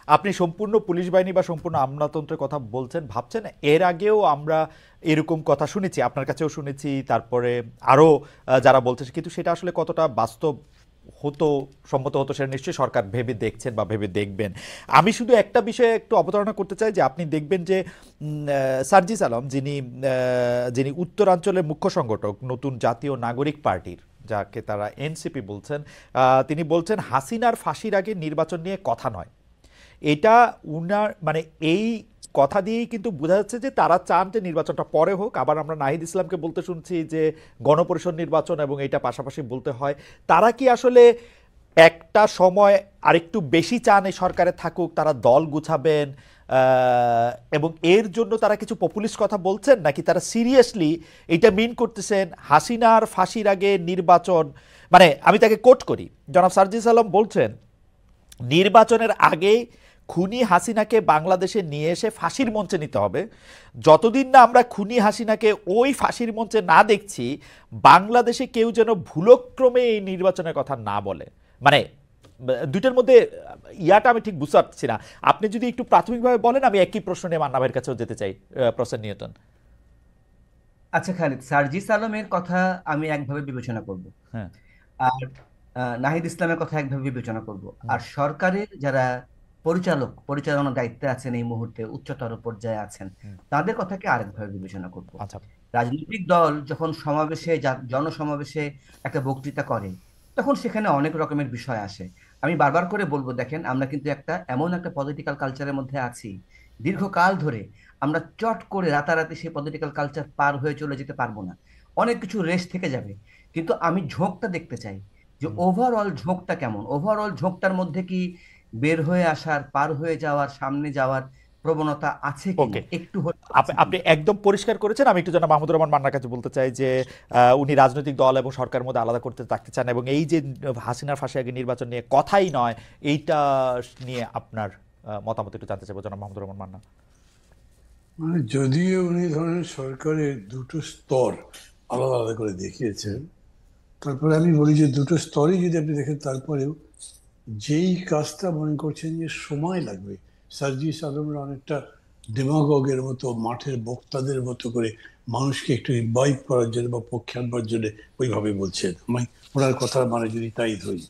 আপনি সম্পূর্ণ পুলিশ বাহিনী বা সম্পূর্ণ আমলাতন্ত্রের কথা বলছেন ভাবছেন, এর আগেও আমরা এরকম কথা শুনেছি, আপনার কাছেও শুনেছি, তারপরে আরও যারা বলতেছে, কিন্তু সেটা আসলে কতটা বাস্তব হতো, সম্মত হতো, সেটা নিশ্চয়ই সরকার ভেবে দেখছেন বা ভেবে দেখবেন। আমি শুধু একটা বিষয়ে একটু অবতারণা করতে চাই, যে আপনি দেখবেন যে সার্জিস আলম, যিনি উত্তরাঞ্চলের মুখ্য সংগঠক নতুন জাতীয় নাগরিক পার্টির, যাকে তারা এনসিপি বলছেন, তিনি বলছেন হাসিনার ফাঁসির আগে নির্বাচন নিয়ে কথা নয়। এটা উনার মানে এই কথা দিয়েই কিন্তু বোঝা যাচ্ছে যে তারা চান যে নির্বাচনটা পরে হোক। আবার আমরা নাহিদ ইসলামকে বলতে শুনছি যে গণপরিষদ নির্বাচন এবং এটা পাশাপাশি বলতে হয়। তারা কি আসলে একটা সময় আরেকটু বেশি চান এই সরকারে থাকুক, তারা দল গুছাবেন, এবং এর জন্য তারা কিছু পপুলিস্ট কথা বলছেন, নাকি তারা সিরিয়াসলি এটা মিন করতেছেন হাসিনার ফাঁসির আগে নির্বাচন? মানে আমি তাকে কোট করি, জনাব সার্জিস আলম বলছেন নির্বাচনের আগে খুনি হাসিনাকে বাংলাদেশে নিয়ে এসে ফাঁসির মঞ্চে নিতে হবে। যতদিন না আমরা খুনি হাসিনাকে ওই ফাঁসির মঞ্চে না দেখছি, বাংলাদেশে কেউ যেন ভুলক্রমে এই নির্বাচনের কথা না বলে। মানে দুইটার মধ্যে ইয়াটা আমি ঠিক বুঝতে পারছি না। আপনি যদি একটু প্রাথমিকভাবে বলেন, আমি একই প্রশ্ন নিয়ে মান্না ভাইয়ের কাছেও যেতে চাই। প্রসেন নিয়তন। আচ্ছা খালিদ, সার্জিস আলমের কথা আমি একভাবে বিবেচনা করব, হ্যাঁ। আর নাহিদ ইসলামের কথা একভাবে বিবেচনা করব, হুম। আর সরকারের যারা পরিচালনার দায়িত্বে আছেন, এই মুহূর্তে উচ্চতর পর্যায়ে আছেন, হুম। তাদের কথাকে আরেকভাবে বিবেচনা করব। আচ্ছা। রাজনৈতিক দল যখন সমাবেশে জনসমাবেশে একটা বক্তৃতা করে, তখন সেখানে অনেক রকমের বিষয় আসে। আমি বারবার করে বলবো, দেখেন, আমরা কিন্তু এমন একটা পলিটিক্যাল কালচারের মধ্যে আছি, দীর্ঘকাল ধরে। আমরা চট করে রাতারাতি সেই পলিটিক্যাল কালচার পার হয়ে চলে যেতে পারবো না, অনেক কিছু রেশ থেকে যাবে। কিন্তু আমি ঝোঁকটা দেখতে চাই, যে হুম। ওভারঅল ঝোঁকটা কেমন। ওভারঅল ঝোঁকটার মধ্যে কি বের হয়ে আসার, পার হয়ে যাওয়ার, সামনে যাওয়ার প্রবণতা আছে কিনা, ওকে। একটু হলে আছে আপনি কিনা। একদম পরিষ্কার করেছেন। আমি একটু যেন মাহমুদুর রহমান মান্নার কাছে বলতে চাই যে উনি রাজনৈতিক দল এবং সরকারের মধ্যে আলাদা করতে থাকতে চান, এবং এই যে হাসিনার ফাঁসি আগে নির্বাচন নিয়ে কথাই নয়, এইটা নিয়ে আপনার মতামত একটু জানতে চাইবো, জনাব মাহমুদুর রহমান মান্না। মানে যদিও উনি ধরেন সরকারের দুটো স্তর আলাদা আলাদা করে দেখিয়েছেন, তারপরে আমি বলি যে দুটো স্তরই যদি আপনি দেখেন, তারপরেও যেই কাজটা মনে করছেন যে সময় লাগবে, সার্জিস আলমরা অনেকটা ডেমাগগের মতো, মাঠের বক্তাদের মতো করে মানুষকে একটু ইনভাইট করার জন্য বা পক্ষে আনবার জন্য ওইভাবে বলছেন। আমি ওনার কথার মানে যদি তাই ধরি,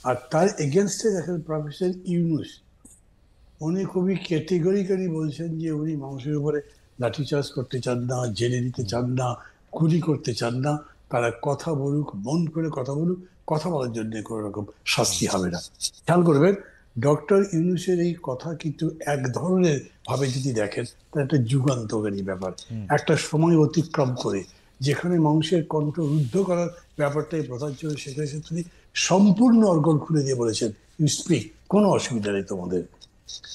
আর তার এগেনস্টে দেখেন প্রফেসর ইউনূস, উনি খুবই ক্যাটেগরিক্যালি বলছেন যে উনি মানুষের উপরে লাঠিচার্জ করতে চান না, জেলে দিতে চান না, গুলি করতে চান না। তারা কথা বলুক, মন করে কথা বলুক, কথা বলার জন্য কোনো রকম শাস্তি হবে না। খেয়াল করবেন, ডক্টর ইউনূসের এই কথা কিন্তু এক ধরনের ভাবে যদি দেখেন, তা একটা যুগান্তকারী ব্যাপার। একটা সময় অতিক্রম করে যেখানে মানুষের কণ্ঠ রুদ্ধ করার ব্যাপারটাই প্রধান ছিল, সেখানে তিনি সম্পূর্ণ অর্গল খুলে দিয়ে বলেছেন, ইউ স্পিক, কোনো অসুবিধা নেই তোমাদের।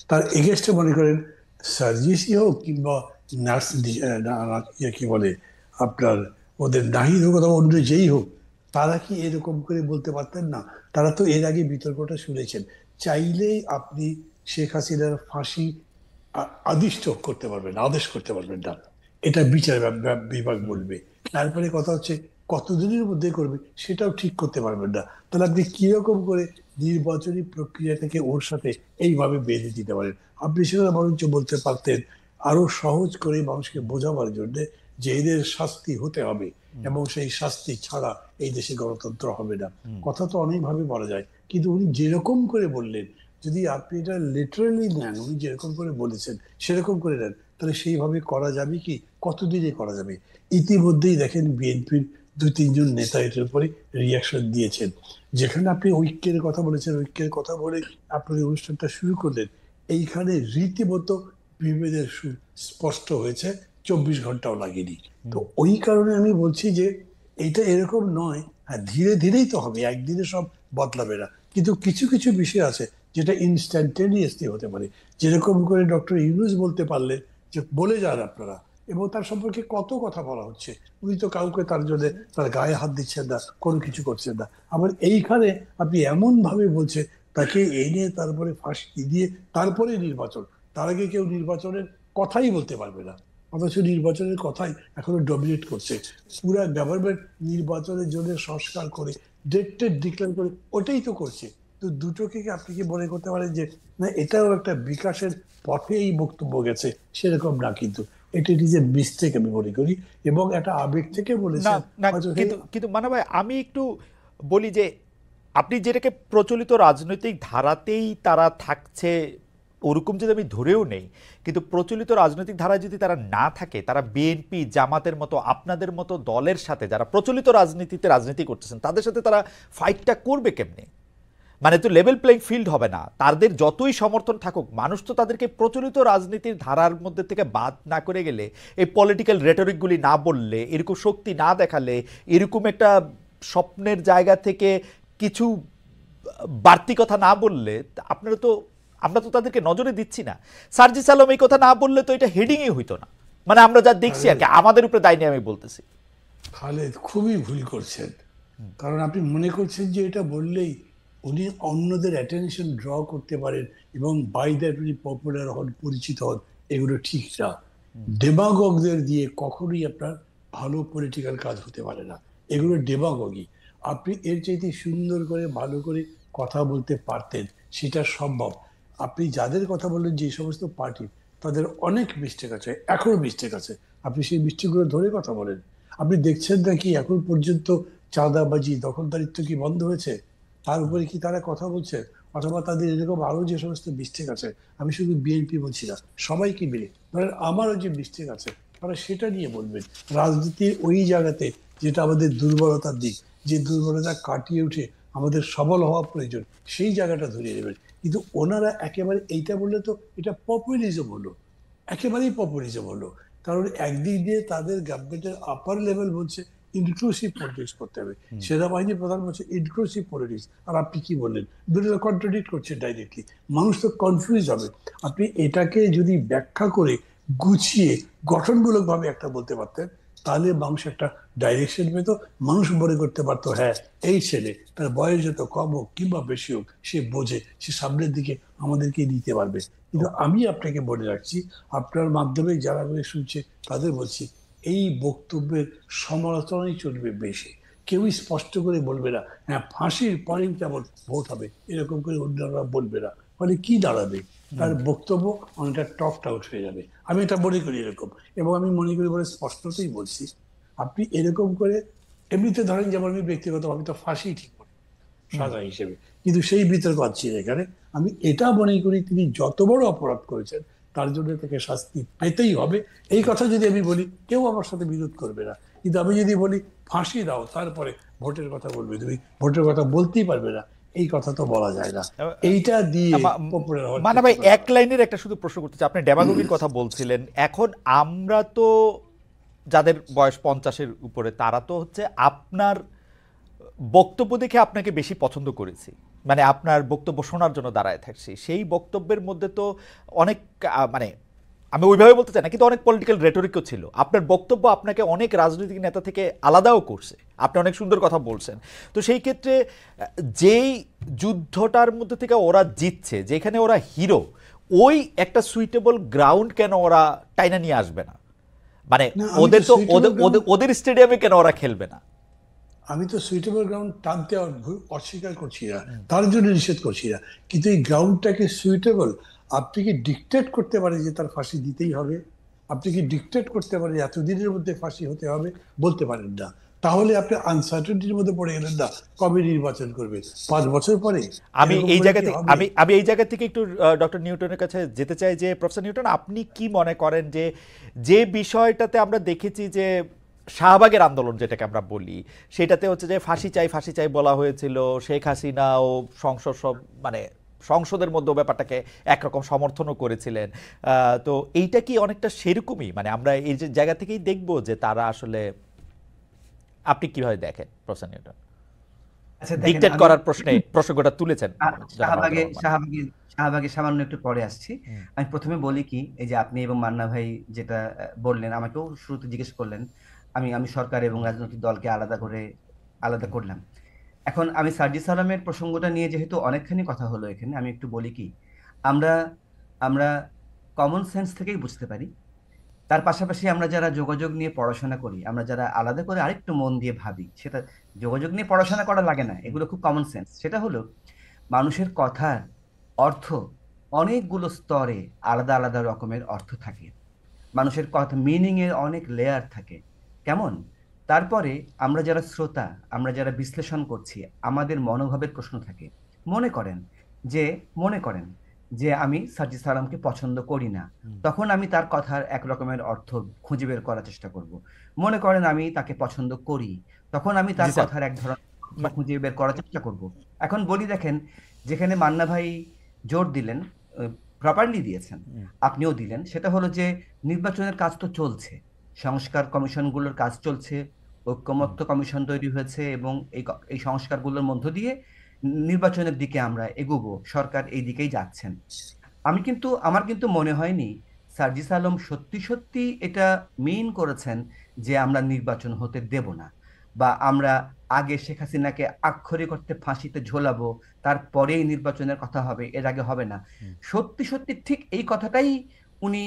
তার এগেস্টে মনে করেন সার্জিসই হোক কিংবা নার্স, কি বলে আপনার, ওদের নাহিদ হোক অথবা অন্য যেই হোক, তারা কি এরকম করে বলতে পারতেন না? তারা তো এর আগে বিতর্কটা শুনেছেন। চাইলেই আপনি শেখ হাসিনার ফাঁসি আদিষ্ট করতে পারবেন, আদেশ করতে পারবেন না, এটা বিচার বিভাগ বলবে। তারপরে কথা হচ্ছে কতদিনের মধ্যে করবে সেটাও ঠিক করতে পারবেন না। তাহলে আপনি কিরকম করে নির্বাচনী প্রক্রিয়াটাকে ওর সাথে এইভাবে বেঁধে দিতে পারেন? আপনি সেটা বরঞ্চ বলতে পারতেন আরো সহজ করে মানুষকে বোঝাবার জন্য যে এদের শাস্তি হতে হবে, এবং সেই শাস্তি ছাড়া এই দেশে গণতন্ত্র হবে না। কথা তো অনেকভাবে বলা যায়, কিন্তু উনি যেরকম করে বললেন, যদি আপনি এটা লিটারালি নেন, উনি যেরকম করে বলেছেন সেরকম করে নেন, তাহলে সেইভাবে করা যাবে কি? কতদিনে করা যাবে? ইতিমধ্যেই দেখেন বিএনপির 2-3 জন নেতা এটার উপরে রিয়াকশন দিয়েছেন। যেখানে আপনি ঐক্যের কথা বলেছেন, ঐক্যের কথা বলে আপনি অনুষ্ঠানটা শুরু করলেন, এইখানে রীতিমতো বিভেদের সুর স্পষ্ট হয়েছে, 24 ঘন্টাও লাগেনি। তো ওই কারণে আমি বলছি যে এটা এরকম নয়। হ্যাঁ, ধীরে ধীরেই তো হবে, একদিনে সব বদলাবে না, কিন্তু কিছু কিছু বিষয় আছে যেটা ইনস্ট্যান্টেনিয়াসলি হতে পারে। যেরকম করে ডক্টর ইউনূস বলতে পারলেন যে বলে যান আপনারা, এবং তার সম্পর্কে কত কথা বলা হচ্ছে, উনি তো কাউকে তার জন্য তার গায়ে হাত দিচ্ছেন না, কোনো কিছু করছেন না। আবার এইখানে আপনি এমন ভাবে বলছেন তাকে এনে তারপরে ফাঁসি দিয়ে তারপরে নির্বাচন, তার আগে কেউ নির্বাচনের কথাই বলতে পারবে না। অথচ নির্বাচনের কথাই এখনো ডমিনেট করছে। পুরা গভর্নমেন্ট নির্বাচনের জন্য সংস্কার করে, ডেট টেট ডিক্লেয়ার করে ওটাই তো করছে। তো দুটোকে কি আপনি কি মনে করতে পারেন যে না এটাও একটা বিকাশের পথে এই বক্তব্য গেছে? সেরকম না, কিন্তু এটা ইজ এ মিস্টেক আমি মনে করি, এবং একটা আবেগ থেকে না বলেছেন না, হয়তো কিন্তু কিন্তু মানে ভাই আমি একটু বলি যে আপনি যেটাকে প্রচলিত রাজনৈতিক ধারাতেই তারা থাকছে ওরকম যদি আমি ধরেও নেই, কিন্তু প্রচলিত রাজনৈতিক ধারায় যদি তারা না থাকে, তারা বিএনপি জামাতের মতো আপনাদের মতো দলের সাথে যারা প্রচলিত রাজনীতিতে রাজনীতি করতেছেন তাদের সাথে তারা ফাইটটা করবে কেমনে? মানে তো লেভেল প্লেইং ফিল্ড হবে না। তাদের যতই সমর্থন থাকুক, মানুষ তো তাদেরকে প্রচলিত রাজনীতির ধারার মধ্যে থেকে বাদ না করে গেলে, এই পলিটিক্যাল রেটরিকগুলি না বললে, এরকম শক্তি না দেখালে, এরকম একটা স্বপ্নের জায়গা থেকে কিছু বাড়তি কথা না বললে, আপনারা তো, আমরা তো তাদেরকে নজরে দিচ্ছি না। সার্জিস আলম এই কথা না বললে তো এটা হেডিংই হইতো না। মানে আমরা যা দেখছি আর কি, আমাদের উপরে দায় নিয়ে আমি বলতেছি। খালেদ খুবই ভুল করছেন, কারণ আপনি মনে করছেন যে এটা বললেই উনি অন্যদের অ্যাটেনশন ড্র করতে পারেন এবং বাই দ্যাট উনি পপুলার হন, পরিচিত হন। এগুলো ঠিক না। ডেমাগগদের দিয়ে কখনোই আপনার ভালো পলিটিক্যাল কাজ হতে পারে না। এগুলো ডেমাগগি। আপনি এর চাইতে সুন্দর করে ভালো করে কথা বলতে পারতেন, সেটা সম্ভব। আপনি যাদের কথা বললেন যে সমস্ত পার্টি, তাদের অনেক মিস্টেক আছে, এখনো মিস্টেক আছে। আপনি সেই মিস্টেকগুলো ধরে কথা বলেন। আপনি দেখছেন নাকি এখন পর্যন্ত চাঁদাবাজি, দখলদারিত্ব কি বন্ধ হয়েছে? তার উপরে কি তারা কথা বলছে? অথবা তাদের এরকম আরো যে সমস্ত মিস্টেক আছে, আমি শুধু বিএনপি বলছি না, সবাইকে মিলে ধরেন আমারও যে মিস্টেক আছে তারা সেটা নিয়ে বলবেন। রাজনীতির ওই জায়গাতে যেটা আমাদের দুর্বলতার দিক, যে দুর্বলতা কাটিয়ে উঠে আমাদের সবল হওয়া প্রয়োজন, সেই জায়গাটা ধরিয়ে দেবেন। কিন্তু ওনারা একেবারে এইটা বললে তো এটা পপুলিজম হলো, একেবারেই পপুলিজম হলো। কারণ একদিক দিয়ে তাদের গভর্নমেন্টের আপার লেভেল বলছে ইনক্লুসিভ পলিটিক্স করতে হবে, সেনাবাহিনী প্রধান বলছে ইনক্লুসিভ পলিটিক্স, আর আপনি কি বললেন? দুটো কন্ট্রাডিক্ট করছে ডাইরেক্টলি। মানুষ তো কনফিউজ হবে। আপনি এটাকে যদি ব্যাখ্যা করে গুছিয়ে গঠনমূলক ভাবে একটা বলতে পারতেন, তাহলে মানুষ একটা ডাইরেকশন পেত। মানুষ মনে করতে পারতো হ্যাঁ, এই ছেলে, তার বয়স যত কম হোক কিংবা বেশি হোক, সে বোঝে, সে সামনের দিকে আমাদেরকে নিতে পারবে। কিন্তু আমি আপনাকে বলে রাখছি, আপনার মাধ্যমে যারা বলে শুনছে তাদের বলছি, এই বক্তব্যের সমালোচনাই চলবে বেশি। কেউই স্পষ্ট করে বলবে না হ্যাঁ ফাঁসির পরেই কেমন ভোট হবে, এরকম করে অন্যরা বলবে না। ফলে কি দাঁড়াবে? তার বক্তব্য অনেকটা টকড আউট হয়ে যাবে। আমি এটা মনে করি এরকম, এবং আমি মনে করি বলে স্পষ্টতই বলছি। আপনি এরকম করে এমনিতে ধরেন, যেমন আমি ব্যক্তিগতভাবে তো ফাঁসি ঠিক করি সাজা হিসেবে, কিন্তু সেই বিতর্ক আছে এখানে। আমি এটা মনে করি তিনি যত বড় অপরাধ করেছেন তার জন্য তাকে শাস্তি পেতেই হবে। এই কথা যদি আমি বলি, কেউ আমার সাথে বিরোধ করবে না। কিন্তু আমি যদি বলি ফাঁসি দাও, তারপরে ভোটের কথা বলবে, তুমি ভোটের কথা বলতেই পারবে না, এই কথা তো বলা যায় না। এইটা দিয়ে পপুলার হওয়ার মানে ভাই চেষ্টা করা। এক লাইনের একটা শুধু প্রশ্ন করতে চাই, আপনি ডেমাগোগির কথা বলছিলেন। এখন আমরা তো যাদের বয়স 50-এর উপরে, তারা তো হচ্ছে আপনার বক্তব্য দেখে আপনাকে বেশি পছন্দ করেছি, মানে আপনার বক্তব্য শোনার জন্য দাঁড়ায় থাকছি। সেই বক্তব্যের মধ্যে তো অনেক মানে আমি ওইভাবে বলতে চাই না, কিন্তু অনেক পলিটিক্যাল রেটরিকও ছিল। আপনার বক্তব্য আপনাকে অনেক রাজনৈতিক নেতা থেকে আলাদাও করছে, আপনি অনেক সুন্দর কথা বলছেন। তো সেই ক্ষেত্রে যেই যুদ্ধটার মধ্যে থেকে ওরা জিতছে, যেখানে ওরা হিরো, ওই একটা সুইটেবল গ্রাউন্ড কেন ওরা টাইনা নিয়ে আসবে না? মানে না, আমি ওদের তো suitable ground- ওদের স্টেডিয়ামে কেন ওরা খেলবে না? আমি তো সুইটেবল গ্রাউন্ড টানতে অস্বীকার করছি না, তার জন্য নিষেধ করছি না। কিন্তু এই গ্রাউন্ডটাকে সুইটেবল, আপনি কি ডিকটেট করতে পারেন যে তার ফাঁসি দিতেই হবে? আপনি কি ডিকটেট করতে পারেন এতদিনের মধ্যে ফাঁসি হতে হবে? বলতে পারেন না। তাহলে আপনি আনসার্টেনটির মধ্যে পড়ে গেলেন না, কবে নির্বাচন করবে, 5 বছর পরে? আমি এরকম এই করে জায়গা কি থেকে হবে? আমি এই জায়গা থেকে একটু ডক্টর নিউটনের কাছে যেতে চাই যে প্রফেসর নিউটন, আপনি কি মনে করেন যে যে বিষয়টাতে আমরা দেখেছি যে শাহবাগের আন্দোলন যেটাকে আমরা বলি, সেটাতে হচ্ছে যে ফাঁসি চাই বলা হয়েছিল, শেখ হাসিনা ও মানে সংসদের মধ্যে ব্যাপারটাকে একরকম সমর্থনও করেছিলেন। তো এইটা কি অনেকটা সেরকমই, মানে আমরা এই যে জায়গা থেকেই দেখবো যে তারা আসলে, আপনি কিভাবে দেখেন প্রফেসর নিউটন আচ্ছা দেখেন, ডিকটেট আমি করার প্রশ্নটা তুলেছেন জনাব মাহমুদুর শাহবাগে রহমান? শাহবাগে শাহবাগে সামান্য একটু পরে আসছি। আমি প্রথমে বলি কি, এই যে আপনি এবং মান্না ভাই যেটা বললেন, আমাকেও শুরুতে জিজ্ঞেস করলেন, আমি আমি সরকার এবং রাজনৈতিক দলকে আলাদা করলাম। এখন আমি সার্জিস আলমের প্রসঙ্গটা নিয়ে যেহেতু অনেকখানি কথা হলো এখানে, আমি একটু বলি কি, আমরা আমরা কমন সেন্স থেকেই বুঝতে পারি। তার পাশাপাশি আমরা যারা যোগাযোগ নিয়ে পড়াশোনা করি, আমরা যারা আলাদা করে আরেকটু মন দিয়ে ভাবি, সেটা যোগাযোগ নিয়ে পড়াশোনা করা লাগে না, এগুলো খুব কমন সেন্স। সেটা হলো মানুষের কথার অর্থ অনেকগুলো স্তরে আলাদা আলাদা রকমের অর্থ থাকে। মানুষের কথা মিনিং এর অনেক লেয়ার থাকে। কেমন? তারপরে আমরা যারা শ্রোতা, আমরা যারা বিশ্লেষণ করছি, আমাদের মনোভাবের প্রশ্ন থাকে। মনে করেন যে মনে করেন যে আমি সার্জিস আলমকে পছন্দ করি না। হুম। তখন আমি তার কথার এক রকমের অর্থ খুঁজে বের করার চেষ্টা করব। মনে করেন আমি তাকে পছন্দ করি, তখন আমি জি তার স্যার। কথার এক ধরনের অর্থ মা- খুঁজে বের করার চেষ্টা করব। এখন বলি দেখেন, যেখানে মান্না ভাই জোর দিলেন, প্রপারলি দিয়েছেন, হুম, আপনিও দিলেন, সেটা হলো যে নির্বাচনের কাজ তো চলছে, সংস্কার কমিশনগুলোর কাজ চলছে, হুম, ঐক্যমত্য কমিশন তৈরি হয়েছে এবং এই সংস্কারগুলোর মধ্য দিয়ে নির্বাচনের দিকে আমরা এগোবো, সরকার এই দিকেই যাচ্ছেন। আমার কিন্তু মনে হয়নি সার্জিস আলম সত্যি সত্যি এটা মিন করেছেন যে আমরা নির্বাচন হতে দেব না, বা আমরা আগে শেখ হাসিনাকে আক্ষরিক অর্থে ফাঁসিতে ঝোলাবো, তারপরেই নির্বাচনের কথা হবে, এর আগে হবে না। হুম, সত্যি সত্যি ঠিক এই কথাটাই উনি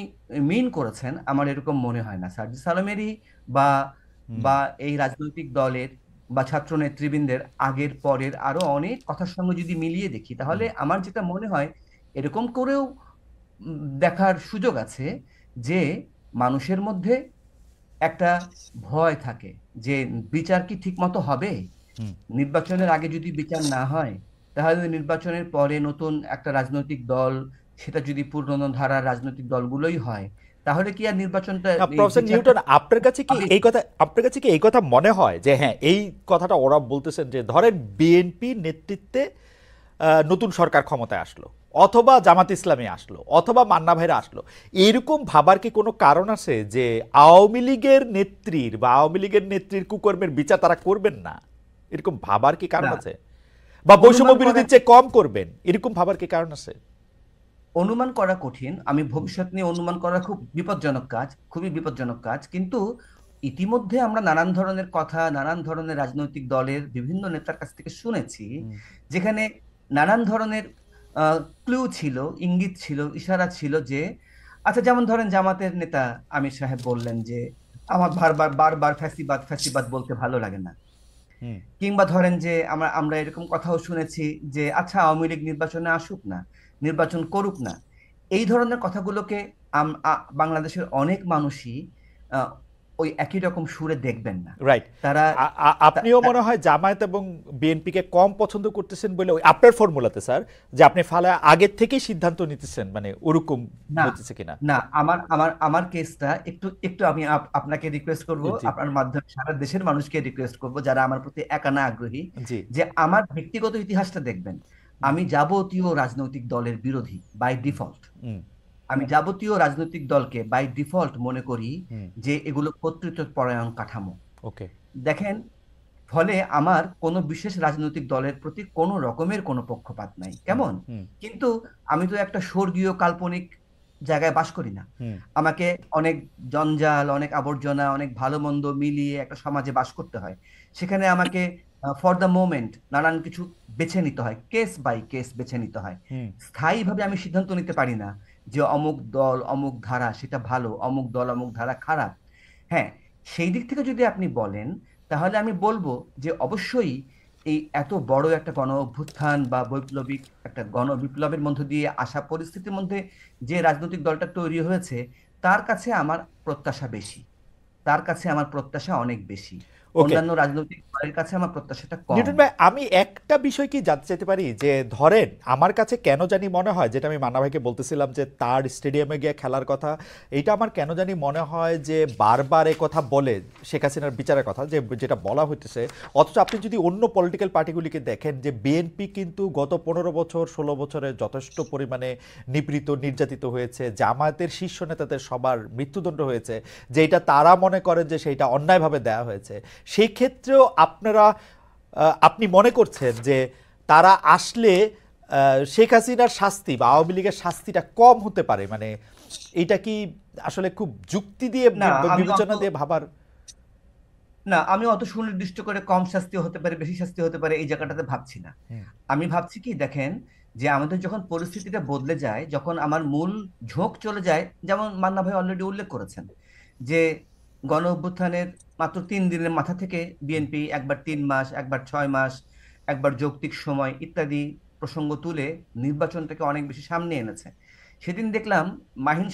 মিন করেছেন আমার এরকম মনে হয় না। সার্জিস আলমেরই বা হুম, বা এই রাজনৈতিক দলের বা ছাত্র নেতৃবৃন্দের আগের পরের আরো অনেক কথার সঙ্গে যদি মিলিয়ে দেখি, তাহলে হুম। আমার যেটা মনে হয় এরকম করেও দেখার সুযোগ আছে যে মানুষের মধ্যে একটা ভয় থাকে যে বিচার কি ঠিক মতো হবে। হুম। নির্বাচনের আগে যদি বিচার না হয়, তাহলে নির্বাচনের পরে নতুন একটা রাজনৈতিক দল, সেটা যদি পুরনো ধারার রাজনৈতিক দলগুলোই হয়, তাহলে কি আর নির্বাচনটা না, এই প্রফেসর বিচারটা নিউটন, হবে? আপনার কাছে কি এই কথা মনে হয় যে হ্যাঁ, এই কথাটা ওরা বলতেছেন যে ধরেন বিএনপি নেতৃত্বে নতুন সরকার ক্ষমতায় আসলো, অথবা জামাত ইসলামী আসলো, অথবা মান্না ভাইরা আসলো, এরকম ভাবার কি কোনো কারণ আছে যে আওয়ামী লীগের নেত্রীর বা আওয়ামী লীগের নেত্রীর কুকর্মের বিচার তারা করবেন না? এরকম ভাবার কি কারণ না, আছে? বা বৈষম্য অনুমান করা বিরোধীর চেয়ে কম করবেন, এরকম ভাবার কি কারণ আছে? অনুমান করা কঠিন। আমি হুম, ভবিষ্যৎ নিয়ে অনুমান করা খুব বিপজ্জনক কাজ, খুবই বিপজ্জনক কাজ। কিন্তু ইতিমধ্যে আমরা নানান ধরনের কথা, নানান ধরনের রাজনৈতিক দলের বিভিন্ন নেতার কাছ থেকে শুনেছি, হুম, যেখানে নানান ধরনের ক্লু ছিল, ইঙ্গিত ছিল, ইশারা ছিল যে, আচ্ছা যেমন ধরেন জামাতের নেতা আমির সাহেব বললেন যে আমার বারবার বারবার ফ্যাসিবাদ ফ্যাসিবাদ বলতে ভালো লাগে না। হুম, কিংবা ধরেন যে আমরা আমরা এরকম কথাও শুনেছি যে আচ্ছা আওয়ামী লীগ নির্বাচনে আসুক না, নির্বাচন করুক না। এই ধরনের কথাগুলোকে বাংলাদেশের অনেক মানুষই আহ, ওই একই রকম সুরে দেখবেন না। রাইট। তারা তা- আপনিও তা- মনে হয় জামায়াত এবং বিএনপিকে কম পছন্দ করতেছেন বলে ওই আপনার ফর্মুলাতে স্যার, যে আপনি ফালা আগের থেকেই সিদ্ধান্ত নিতেছেন, মানে ওরকম না, হতেছে কিনা? না, আমার আমার আমার কেসটা একটু একটু আমি আপনাকে রিকোয়েস্ট করব, জি, আপনার মাধ্যমে সারা দেশের মানুষকে রিকোয়েস্ট করব যারা আমার প্রতি একানা আগ্রহী, জি। যে আমার ব্যক্তিগত ইতিহাসটা দেখবেন। হুম, আমি যাবতীয় রাজনৈতিক দলের বিরোধী বাই ডিফল্ট। হুম, আমি যাবতীয় রাজনৈতিক দলকে বাই ডিফল্ট মনে করি হুম। যে এগুলো কর্তৃত্বপরায়ণ কাঠামো। ওকে। দেখেন, ফলে আমার কোনো বিশেষ রাজনৈতিক দলের প্রতি কোনো রকমের কোনো পক্ষপাত নাই। হুম, কেমন? হুম, কিন্তু আমি তো একটা স্বর্গীয় কাল্পনিক জায়গায় বাস করি না। হুম, আমাকে অনেক জঞ্জাল, অনেক আবর্জনা, অনেক ভালো মন্দ মিলিয়ে একটা সমাজে বাস করতে হয়। সেখানে আমাকে ফর দ্য মোমেন্ট নানান কিছু বেছে নিতে হয়, কেস বাই কেস বেছে নিতে হয়। হুম। স্থায়ীভাবে আমি সিদ্ধান্ত নিতে পারি না যে অমুক দল অমুক ধারা সেটা ভালো, অমুক দল অমুক ধারা খারাপ। হ্যাঁ, সেই দিক থেকে যদি আপনি বলেন, তাহলে আমি বলবো যে অবশ্যই এই এত বড় একটা গণ অভ্যুত্থান বা বৈপ্লবিক একটা গণ বিপ্লবের মধ্য দিয়ে আসা পরিস্থিতির মধ্যে যে রাজনৈতিক দলটা তৈরি হয়েছে, তার কাছে আমার প্রত্যাশা বেশি, তার কাছে আমার প্রত্যাশা অনেক বেশি। ওকে। অন্যান্য রাজনৈতিক দলের কাছে আমার প্রত্যাশাটা কম। নিউটন ভাই, আমি একটা বিষয় কি জানতে চাইতে পারি যে ধরেন আমার কাছে কেন জানি মনে হয়, যেটা আমি মান্না ভাইকে বলতেছিলাম যে তার স্টেডিয়ামে গিয়ে খেলার কথা, এইটা আমার কেন জানি মনে হয় যে বারবার এ কথা বলে শেখ হাসিনার বিচারের কথা যে যেটা বলা হইতেছে, অথচ আপনি যদি অন্য পলিটিক্যাল পার্টিগুলিকে দেখেন যে বিএনপি কিন্তু গত 15 বছর 16 বছরে যথেষ্ট পরিমাণে নিপীড়িত নির্যাতিত হয়েছে, জামায়াতের শীর্ষ নেতাদের সবার মৃত্যুদণ্ড হয়েছে, যেটা তারা মনে করেন যে সেইটা অন্যায়ভাবে দেয়া হয়েছে। সেই ক্ষেত্রেও আপনি মনে করছেন যে তারা আসলে শেখ হাসিনার শাস্তি বা আওয়ামী লীগের শাস্তিটা কম হতে পারে, মানে এটা কি আসলে খুব যুক্তি দিয়ে না, আমি অত বিবেচনা দিয়ে ভাবার? না আমি অত সুনির্দিষ্ট করে কম শাস্তি হতে পারে, বেশি শাস্তি হতে পারে, এই জায়গাটাতে ভাবছি না। হুম, আমি ভাবছি কি দেখেন, যে আমাদের যখন পরিস্থিতিটা বদলে যায়, যখন আমার মূল ঝোঁক চলে যায়, যেমন মান্না ভাই অলরেডি উল্লেখ করেছেন যে গণ অভ্যুত্থানের মাত্র 3 দিনের মাথা থেকে হুম, বিএনপি একবার 3 মাস, একবার 6 মাস, একবার যৌক্তিক সময় ইত্যাদি প্রসঙ্গ তুলে নির্বাচনটাকে অনেক বেশি সামনে এনেছে। সেদিন দেখলাম মাহিন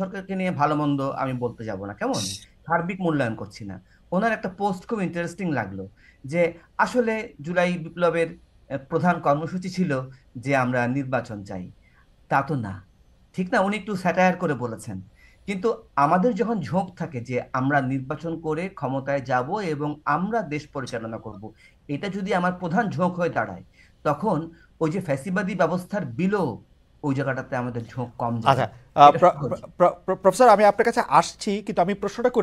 সরকারকে নিয়ে ভালো মন্দ আমি বলতে যাব না, কেমন সার্বিক মূল্যায়ন করছি না, ওনার একটা পোস্ট খুব ইন্টারেস্টিং লাগলো যে আসলে জুলাই বিপ্লবের প্রধান কর্মসূচি ছিল যে আমরা নির্বাচন চাই। তা তো না, ঠিক না? উনি একটু স্যাটায়ার করে বলেছেন। কিন্তু আমাদের যখন ঝোঁক থাকে যে আমরা নির্বাচন করে ক্ষমতায় যাব এবং আমরা দেশ পরিচালনা করব, এটা যদি আমার প্রধান ঝোঁক হয়ে দাঁড়ায়, তখন ওই যে ফ্যাসিবাদী ব্যবস্থার বিলোপ, ওই জায়গাটাতে আমাদের ঝোঁক কম যাবে। আচ্ছা, এটা সহজ। প্রফেসর, আমি আপনার কাছে আসছি, কিন্তু আমি প্রশ্নটা করে